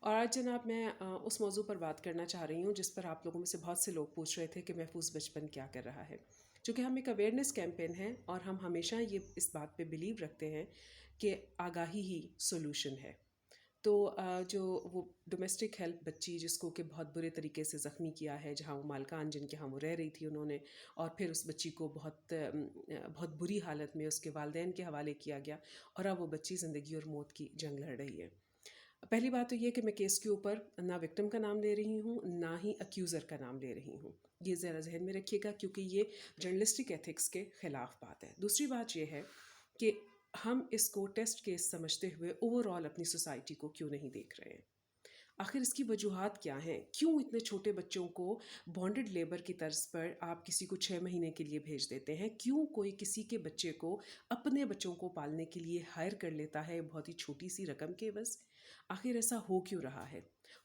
اور آج جناب میں اس موضوع پر بات کرنا چاہ رہی ہوں جس پر آپ لوگوں میں سے بہت سے لوگ پوچھ رہے تھے کہ محفوظ بچپن کیا کر رہا ہے. چونکہ ہم ایک اویئرنیس کیمپین ہیں اور ہم ہمیشہ یہ اس بات پہ بلیو رکھتے ہیں کہ آگاہی ہی سولوشن ہے. تو جو وہ ڈومیسٹک ہیلپ بچی جس کو کہ بہت برے طریقے سے زخمی کیا ہے، جہاں وہ مالکان جن کے ہاں وہ رہ رہی تھی انہوں نے، اور پھر اس بچی کو بہت بری حالت میں اس کے والدین کے حوالے کیا گیا، اور اب وہ بچی زندگی اور موت کی جنگ لڑ رہی ہے. پہلی بات تو یہ کہ میں کیس کے اوپر نہ وکٹم کا نام لے رہی ہوں نہ ہی اکیوزر کا نام لے رہی ہوں. یہ ذرا ذہن میں رکھیے گا کیونکہ یہ جرنلسٹک ایتھکس کے خلاف بات ہے. دوسری بات یہ ہے کہ ہم اس کو ٹیسٹ کیس سمجھتے ہوئے اوور آل اپنی سوسائٹی کو کیوں نہیں دیکھ رہے ہیں. آخر اس کی وجوہات کیا ہیں؟ کیوں اتنے چھوٹے بچوں کو بانڈڈ لیبر کی طرز پر آپ کسی کو 6 مہینے کے لیے بھیج دیتے ہیں؟ کیوں کوئی کسی کے بچے کو اپنے بچوں کو پالنے کے لیے ہائر کر لیتا ہے بہت ہی چھوٹی سی رقم کے عوض؟ آخر ایسا ہو کیوں رہا ہے؟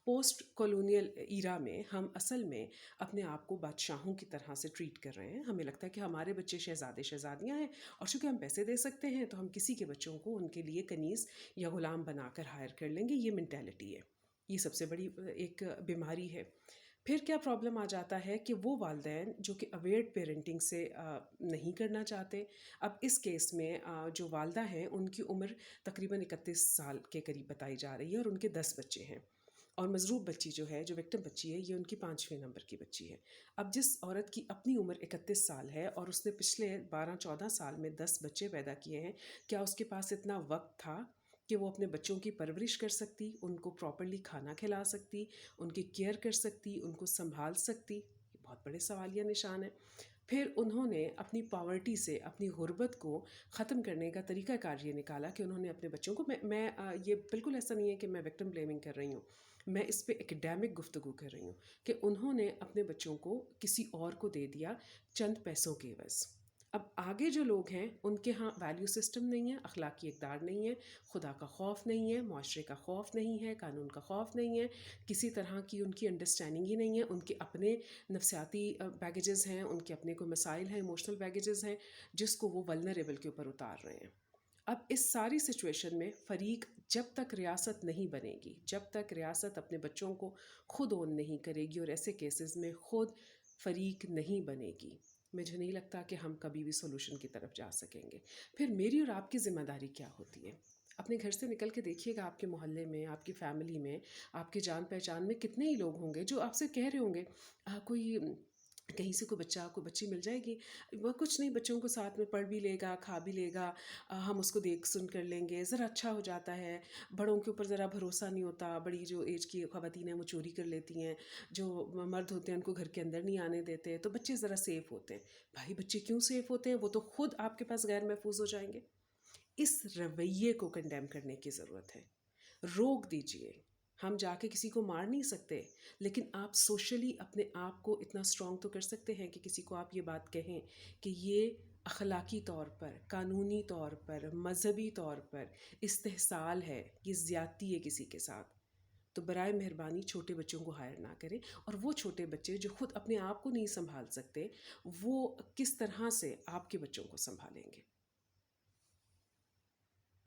پوسٹ کولونیل ایرا میں ہم اصل میں اپنے آپ کو بادشاہوں کی طرح سے ٹریٹ کر رہے ہیں. ہمیں لگتا ہے کہ ہمارے بچے شہزادے شہزادیاں ہیں، اور چونکہ ہم پیسے دے سکتے ہیں تو ہم کسی کے بچوں کو ان کے لیے کنیز یا غلام بنا کر ہائر کر لیں گے. یہ مینٹیلٹی ہے. یہ سب سے بڑی ایک بیماری ہے. پھر کیا پرابلم آ جاتا ہے کہ وہ والدین جو کہ اویئرڈ پیرنٹنگ سے نہیں کرنا چاہتے. اب اس کیس میں جو والدہ ہیں ان کی عمر تقریباً 31 سال کے قریب بتائی جا رہی ہے، اور ان کے 10 بچے ہیں. اور مضروب بچی جو ہے، جو وکٹم بچی ہے، یہ ان کی 5ویں نمبر کی بچی ہے. اب جس عورت کی اپنی عمر 31 سال ہے اور اس نے پچھلے 12-14 سال میں 10 بچے پیدا کیے ہیں، کیا اس کے پاس اتنا وقت تھا کہ وہ اپنے بچوں کی پرورش کر سکتی، ان کو پراپرلی کھانا کھلا سکتی، ان کی کیئر کر سکتی، ان کو سنبھال سکتی؟ یہ بہت بڑے سوالیہ نشان ہیں. پھر انہوں نے اپنی پاورٹی سے، اپنی غربت کو ختم کرنے کا طریقہ کار یہ نکالا کہ انہوں نے اپنے بچوں کو، میں یہ بالکل ایسا نہیں ہے کہ میں وکٹم بلیمنگ کر رہی ہوں، میں اس پہ ایکڈیمک گفتگو کر رہی ہوں کہ انہوں نے اپنے بچوں کو کسی اور کو دے دیا چند پیسوں کے عوض. اب آگے جو لوگ ہیں ان کے ہاں ویلیو سسٹم نہیں ہے، اخلاقی اقدار نہیں ہے، خدا کا خوف نہیں ہے، معاشرے کا خوف نہیں ہے، قانون کا خوف نہیں ہے، کسی طرح کی ان کی انڈرسٹینڈنگ ہی نہیں ہے. ان کے اپنے نفسیاتی بیگیجز ہیں، ان کے اپنے کوئی مسائل ہیں، ایموشنل بیگیجز ہیں جس کو وہ ولنریبل کے اوپر اتار رہے ہیں. اب اس ساری سچویشن میں فریق جب تک ریاست نہیں بنے گی، جب تک ریاست اپنے بچوں کو خود اون نہیں کرے گی اور ایسے کیسز میں خود فریق نہیں بنے گی، مجھے نہیں لگتا کہ ہم کبھی بھی سولوشن کی طرف جا سکیں گے. پھر میری اور آپ کی ذمہ داری کیا ہوتی ہے؟ اپنے گھر سے نکل کے دیکھیے گا، آپ کے محلے میں، آپ کی فیملی میں، آپ کے جان پہچان میں کتنے ہی لوگ ہوں گے جو آپ سے کہہ رہے ہوں گے کوئی کہیں سے کوئی بچہ، کوئی بچی مل جائے گی، وہ کچھ نہیں، بچوں کو ساتھ میں پڑھ بھی لے گا، کھا بھی لے گا، ہم اس کو دیکھ سن کر لیں گے، ذرا اچھا ہو جاتا ہے. بڑوں کے اوپر ذرا بھروسہ نہیں ہوتا، بڑی جو ایج کی خواتین ہیں وہ چوری کر لیتی ہیں، جو مرد ہوتے ہیں ان کو گھر کے اندر نہیں آنے دیتے، تو بچے ذرا سیف ہوتے ہیں. بھائی بچے کیوں سیف ہوتے ہیں؟ وہ تو خود آپ کے پاس غیر محفوظ ہو جائیں گے. اس رویے کو کنڈیم کرنے کی ضرورت ہے. روک دیجئے. ہم جا کے کسی کو مار نہیں سکتے، لیکن آپ سوشلی اپنے آپ کو اتنا اسٹرانگ تو کر سکتے ہیں کہ کسی کو آپ یہ بات کہیں کہ یہ اخلاقی طور پر، قانونی طور پر، مذہبی طور پر استحصال ہے، یہ زیادتی ہے کسی کے ساتھ. تو برائے مہربانی چھوٹے بچوں کو ہائر نہ کریں. اور وہ چھوٹے بچے جو خود اپنے آپ کو نہیں سنبھال سکتے، وہ کس طرح سے آپ کے بچوں کو سنبھالیں گے؟